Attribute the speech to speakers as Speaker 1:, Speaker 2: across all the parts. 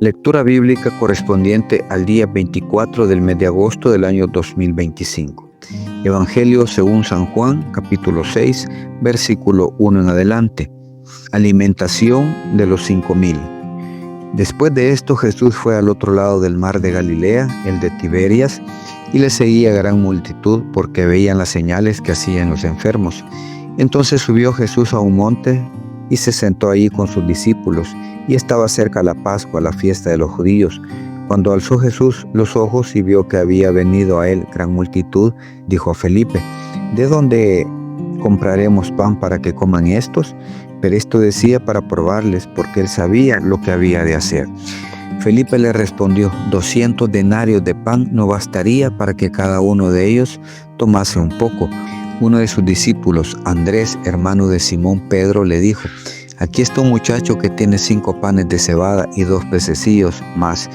Speaker 1: Lectura bíblica correspondiente al día 24 del mes de agosto del año 2025. Evangelio según San Juan, capítulo 6, versículo 1 en adelante. Alimentación de los 5,000. Después de esto, Jesús fue al otro lado del mar de Galilea, el de Tiberias, y le seguía gran multitud porque veían las señales que hacían los enfermos. Entonces subió Jesús a un monte y se sentó allí con sus discípulos, y estaba cerca la Pascua, la fiesta de los judíos. Cuando alzó Jesús los ojos y vio que había venido a él gran multitud, dijo a Felipe: ¿De dónde compraremos pan para que coman estos? Pero esto decía para probarles, porque él sabía lo que había de hacer. Felipe le respondió: 200 denarios de pan no bastaría para que cada uno de ellos tomase un poco. Uno de sus discípulos, Andrés, hermano de Simón Pedro, le dijo: aquí está un muchacho que tiene 5 panes de cebada y 2 pececillos más.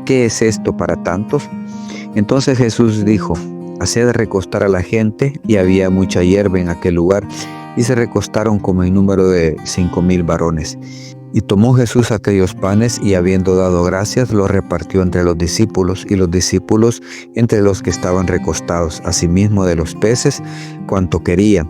Speaker 1: ¿Qué es esto para tantos? Entonces Jesús dijo: haced recostar a la gente. Y había mucha hierba en aquel lugar, y se recostaron como en número de 5,000 varones. Y tomó Jesús aquellos panes, y habiendo dado gracias, los repartió entre los discípulos, y los discípulos entre los que estaban recostados, asimismo de los peces, cuanto querían.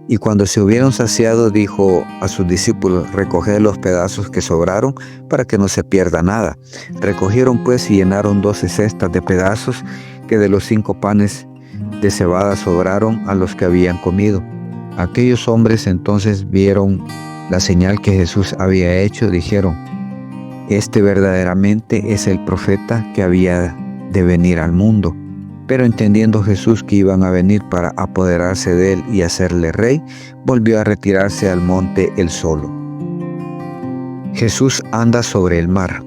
Speaker 1: Y cuando se hubieron saciado, dijo a sus discípulos: recoged los pedazos que sobraron, para que no se pierda nada. Recogieron pues y llenaron 12 cestas de pedazos que de los 5 panes de cebada sobraron a los que habían comido. Aquellos hombres entonces vieron la señal que Jesús había hecho, dijeron: este verdaderamente es el profeta que había de venir al mundo. Pero entendiendo Jesús que iban a venir para apoderarse de él y hacerle rey, volvió a retirarse al monte él solo. Jesús anda sobre el mar.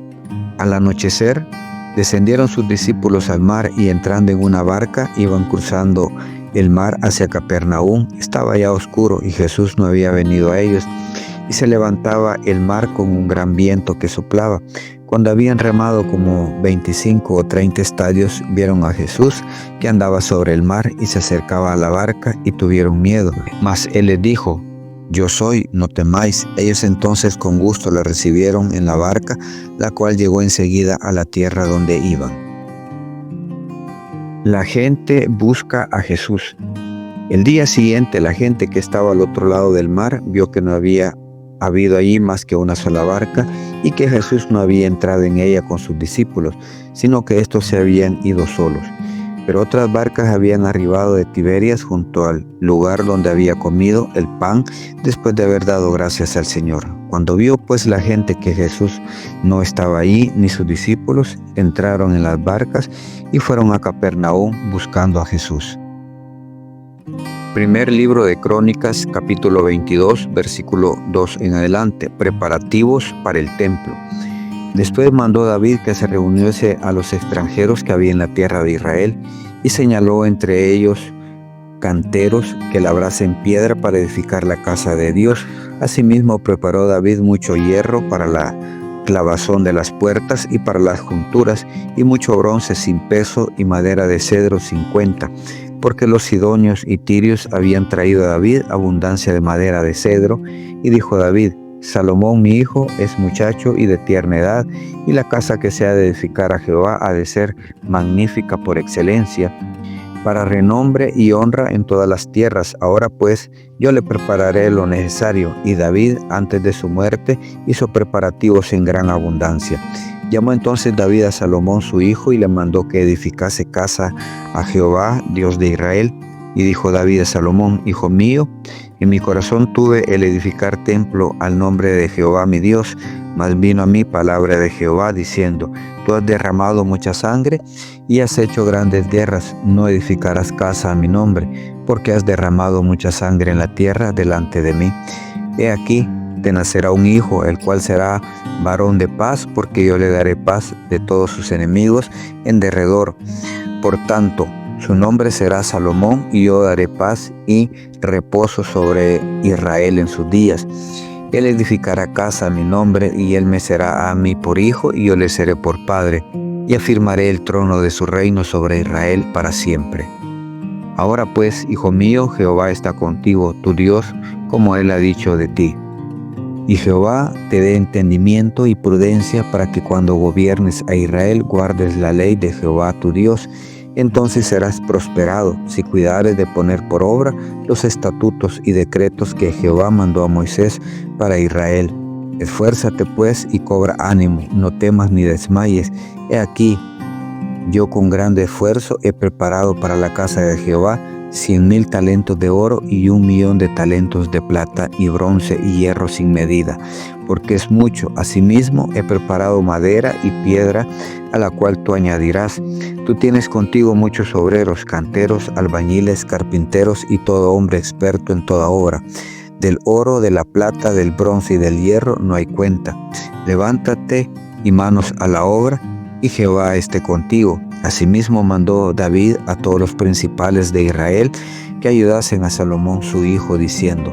Speaker 1: Al anochecer, descendieron sus discípulos al mar, y entrando en una barca, iban cruzando el mar hacia Capernaum. Estaba ya oscuro y Jesús no había venido a ellos, y se levantaba el mar con un gran viento que soplaba. Cuando habían remado como 25 o 30 estadios, vieron a Jesús que andaba sobre el mar y se acercaba a la barca, y tuvieron miedo. Mas él les dijo: yo soy, no temáis. Ellos entonces con gusto le recibieron en la barca, la cual llegó enseguida a la tierra donde iban. La gente busca a Jesús. El día siguiente, la gente que estaba al otro lado del mar vio que no había habido allí más que una sola barca, y que Jesús no había entrado en ella con sus discípulos, sino que estos se habían ido solos. Pero otras barcas habían arribado de Tiberias junto al lugar donde había comido el pan, después de haber dado gracias al Señor. Cuando vio pues la gente que Jesús no estaba allí, ni sus discípulos, entraron en las barcas y fueron a Capernaum buscando a Jesús. Primer libro de Crónicas, capítulo 22, versículo 2 en adelante. Preparativos para el templo. Después mandó David que se reuniese a los extranjeros que había en la tierra de Israel, y señaló entre ellos canteros que labrasen piedra para edificar la casa de Dios. Asimismo preparó David mucho hierro para la clavazón de las puertas y para las junturas, y mucho bronce sin peso y madera de cedro sin cuenta, porque los sidonios y tirios habían traído a David abundancia de madera de cedro. Y dijo David: Salomón mi hijo es muchacho y de tierna edad, y la casa que se ha de edificar a Jehová ha de ser magnífica por excelencia, para renombre y honra en todas las tierras. Ahora pues yo le prepararé lo necesario. Y David, antes de su muerte, hizo preparativos en gran abundancia. Llamó entonces David a Salomón su hijo, y le mandó que edificase casa a Jehová, Dios de Israel. Y dijo David a Salomón: hijo mío, en mi corazón tuve el edificar templo al nombre de Jehová mi Dios, mas vino a mí palabra de Jehová diciendo: tú has derramado mucha sangre y has hecho grandes guerras, no edificarás casa a mi nombre, porque has derramado mucha sangre en la tierra delante de mí. He aquí, te nacerá un hijo, el cual será varón de paz, porque yo le daré paz de todos sus enemigos en derredor. Por tanto, su nombre será Salomón, y yo daré paz y reposo sobre Israel en sus días. Él edificará casa a mi nombre, y él me será a mí por hijo, y yo le seré por padre, y afirmaré el trono de su reino sobre Israel para siempre. Ahora pues, hijo mío, Jehová está contigo, tu Dios, como él ha dicho de ti. Y Jehová te dé entendimiento y prudencia para que cuando gobiernes a Israel guardes la ley de Jehová tu Dios. Entonces serás prosperado si cuidares de poner por obra los estatutos y decretos que Jehová mandó a Moisés para Israel. Esfuérzate pues y cobra ánimo, no temas ni desmayes. He aquí, yo con grande esfuerzo he preparado para la casa de Jehová 100,000 talentos de oro y 1,000,000 de talentos de plata y bronce y hierro sin medida, porque es mucho. Asimismo he preparado madera y piedra, a la cual tú añadirás. Tú tienes contigo muchos obreros, canteros, albañiles, carpinteros y todo hombre experto en toda obra. Del oro, de la plata, del bronce y del hierro no hay cuenta. Levántate y manos a la obra, y Jehová esté contigo. Asimismo mandó David a todos los principales de Israel que ayudasen a Salomón su hijo, diciendo: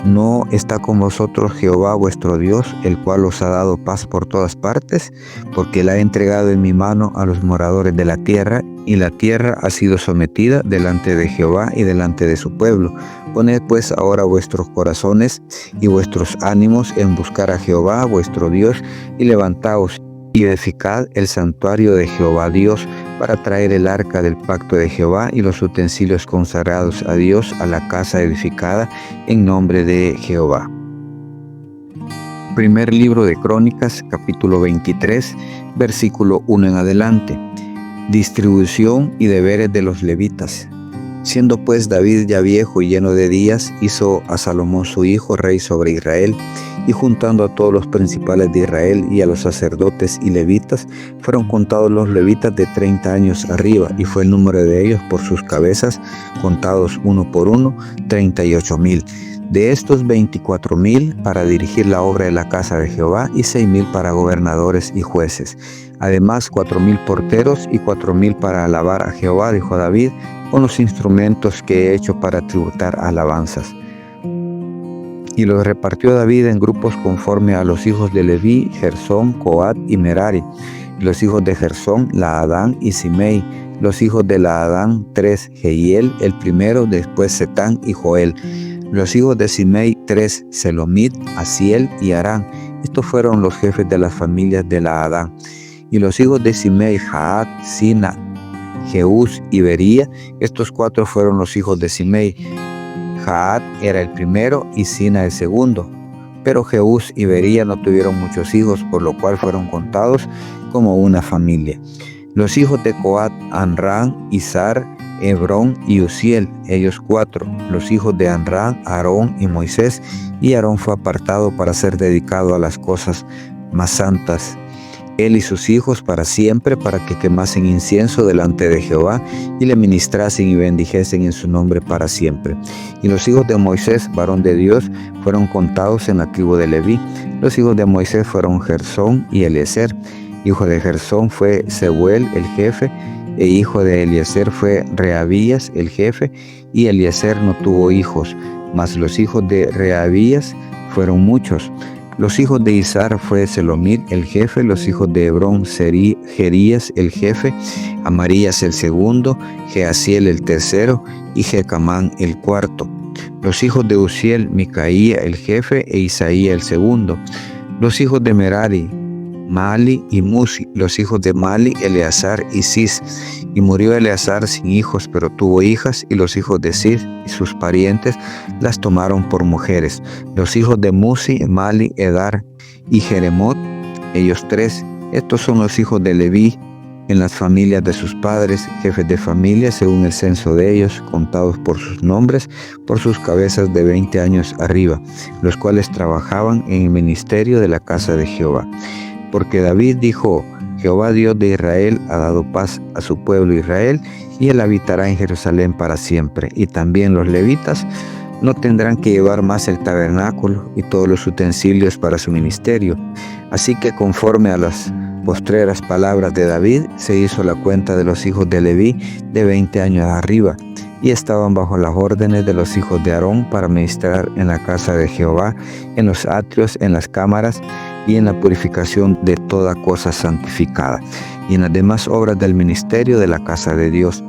Speaker 1: ¿No está con vosotros Jehová vuestro Dios, el cual os ha dado paz por todas partes? Porque él ha entregado en mi mano a los moradores de la tierra, y la tierra ha sido sometida delante de Jehová y delante de su pueblo. Poned pues ahora vuestros corazones y vuestros ánimos en buscar a Jehová vuestro Dios, y levantaos y edificad el santuario de Jehová Dios, para traer el arca del pacto de Jehová y los utensilios consagrados a Dios a la casa edificada en nombre de Jehová. Primer libro de Crónicas, capítulo 23, versículo 1 en adelante. Distribución y deberes de los levitas. Siendo pues David ya viejo y lleno de días, hizo a Salomón su hijo rey sobre Israel, y juntando a todos los principales de Israel y a los sacerdotes y levitas, fueron contados los levitas de 30 años arriba, y fue el número de ellos por sus cabezas, contados uno por uno, 38,000. De estos 24,000 para dirigir la obra de la casa de Jehová, y 6,000 para gobernadores y jueces. Además 4,000 porteros y 4,000 para alabar a Jehová, dijo David, con los instrumentos que he hecho para tributar alabanzas. Y los repartió David en grupos conforme a los hijos de Leví, Gersón, Coat y Merari. Y los hijos de Gersón, Laadán y Simei. Los hijos de Laadán, 3, Jehiel, el primero, después Setán y Joel. Los hijos de Simei, 3, Selomit, Asiel y Arán. Estos fueron los jefes de las familias de Laadán. Y los hijos de Simei, Jaat, Sina, Jeús y Bería. Estos 4 fueron los hijos de Simei. Jaat era el primero y Sina el segundo. Pero Jeús y Bería no tuvieron muchos hijos, por lo cual fueron contados como una familia. Los hijos de Coat, Amram, Izar, Hebrón y Uziel, ellos 4. Los hijos de Amram, Aarón y Moisés, y Aarón fue apartado para ser dedicado a las cosas más santas, él y sus hijos para siempre, para que quemasen incienso delante de Jehová y le ministrasen y bendijesen en su nombre para siempre. Y los hijos de Moisés, varón de Dios, fueron contados en la tribu de Leví. Los hijos de Moisés fueron Gersón y Eliezer. Hijo de Gersón fue Seuel el jefe, e hijo de Eliezer fue Reabías el jefe, y Eliezer no tuvo hijos, mas los hijos de Reabías fueron muchos. Los hijos de Izar fue Selomit el jefe, los hijos de Hebrón, Jerías el jefe, Amarías el segundo, Jeasiel el tercero y Jecamán el cuarto. Los hijos de Uziel, Micaía el jefe e Isaía el segundo. Los hijos de Merari, Mali y Musi. Los hijos de Mali, Eleazar y Cis. Y murió Eleazar sin hijos, pero tuvo hijas, y los hijos de Cis y sus parientes las tomaron por mujeres. Los hijos de Musi, Mali, Edar y Jeremot, ellos 3. Estos son los hijos de Leví en las familias de sus padres, jefes de familia según el censo de ellos, contados por sus nombres, por sus cabezas de 20 años arriba, los cuales trabajaban en el ministerio de la casa de Jehová. Porque David dijo: Jehová Dios de Israel ha dado paz a su pueblo Israel, y él habitará en Jerusalén para siempre. Y también los levitas no tendrán que llevar más el tabernáculo y todos los utensilios para su ministerio. Así que conforme a las postreras palabras de David, se hizo la cuenta de los hijos de Leví de 20 años arriba, y estaban bajo las órdenes de los hijos de Aarón para ministrar en la casa de Jehová, en los atrios, en las cámaras y en la purificación de toda cosa santificada, y en las demás obras del ministerio de la casa de Dios.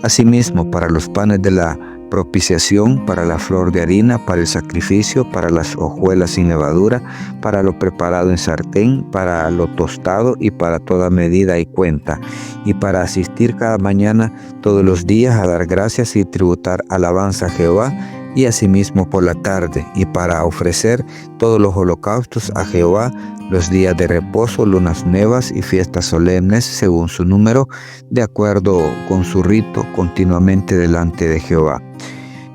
Speaker 1: Asimismo, para los panes de la propiciación, para la flor de harina, para el sacrificio, para las hojuelas sin levadura, para lo preparado en sartén, para lo tostado y para toda medida y cuenta, y para asistir cada mañana todos los días a dar gracias y tributar alabanza a Jehová, y asimismo por la tarde, y para ofrecer todos los holocaustos a Jehová, los días de reposo, lunas nuevas y fiestas solemnes, según su número, de acuerdo con su rito, continuamente delante de Jehová.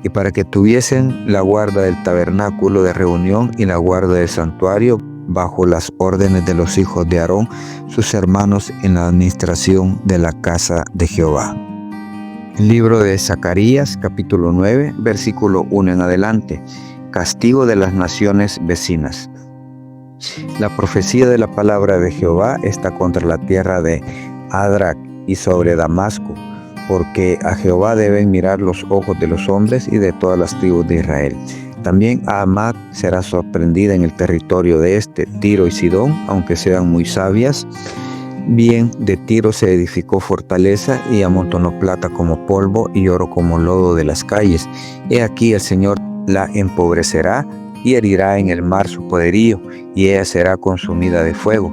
Speaker 1: Y para que tuviesen la guarda del tabernáculo de reunión y la guarda del santuario, bajo las órdenes de los hijos de Aarón, sus hermanos, en la administración de la casa de Jehová. El libro de Zacarías, capítulo 9, versículo 1 en adelante. Castigo de las naciones vecinas. La profecía de la palabra de Jehová está contra la tierra de Adrac y sobre Damasco, porque a Jehová deben mirar los ojos de los hombres y de todas las tribus de Israel. También Hamath será sorprendida en el territorio de Tiro y Sidón, aunque sean muy sabias. Bien, de Tiro se edificó fortaleza y amontonó plata como polvo y oro como lodo de las calles. He aquí el Señor la empobrecerá y herirá en el mar su poderío, y ella será consumida de fuego.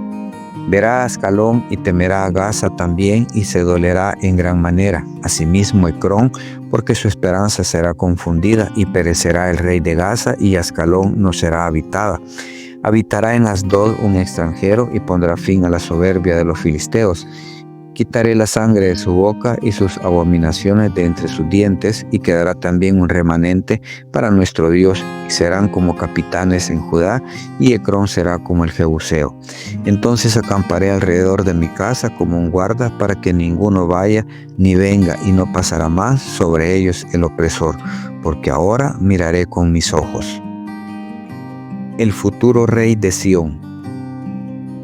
Speaker 1: Verá a Ascalón y temerá a Gaza también, y se dolerá en gran manera. Asimismo Ecrón, porque su esperanza será confundida, y perecerá el rey de Gaza, y Ascalón no será habitada. Habitará en Asdod un extranjero, y pondrá fin a la soberbia de los filisteos. Quitaré la sangre de su boca y sus abominaciones de entre sus dientes, y quedará también un remanente para nuestro Dios, y serán como capitanes en Judá, y Ecrón será como el Jebuseo. Entonces acamparé alrededor de mi casa como un guarda, para que ninguno vaya ni venga, y no pasará más sobre ellos el opresor, porque ahora miraré con mis ojos. El futuro rey de Sión.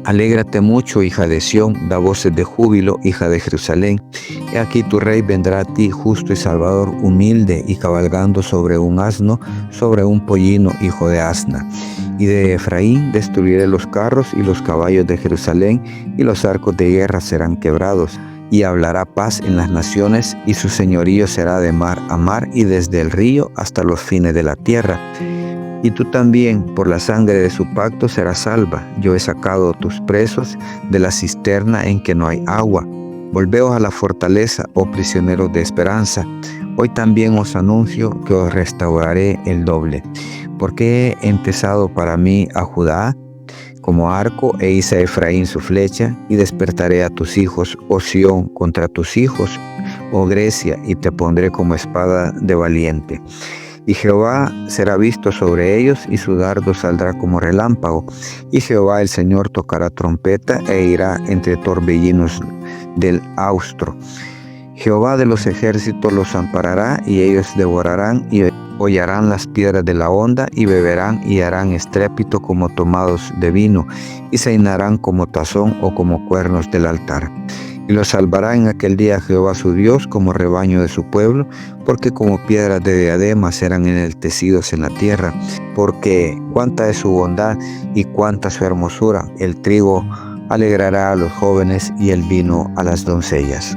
Speaker 1: Alégrate mucho, hija de Sión, da voces de júbilo, hija de Jerusalén. He aquí tu rey vendrá a ti, justo y salvador, humilde y cabalgando sobre un asno, sobre un pollino, hijo de asna. Y de Efraín destruiré los carros y los caballos de Jerusalén, y los arcos de guerra serán quebrados. Y hablará paz en las naciones, y su señorío será de mar a mar, y desde el río hasta los fines de la tierra. Y tú también, por la sangre de su pacto, serás salva. Yo he sacado tus presos de la cisterna en que no hay agua. Volveos a la fortaleza, oh prisioneros de esperanza. Hoy también os anuncio que os restauraré el doble. Porque he entesado para mí a Judá como arco, e hice a Efraín su flecha, y despertaré a tus hijos, oh Sión, contra tus hijos, oh Grecia, y te pondré como espada de valiente. Y Jehová será visto sobre ellos, y su dardo saldrá como relámpago. Y Jehová el Señor tocará trompeta, e irá entre torbellinos del austro. Jehová de los ejércitos los amparará, y ellos devorarán y hollarán las piedras de la honda, y beberán y harán estrépito como tomados de vino, y se llenarán como tazón o como cuernos del altar. Y los salvará en aquel día Jehová su Dios como rebaño de su pueblo, porque como piedras de diadema serán enaltecidos en la tierra, porque cuánta es su bondad y cuánta su hermosura. El trigo alegrará a los jóvenes y el vino a las doncellas.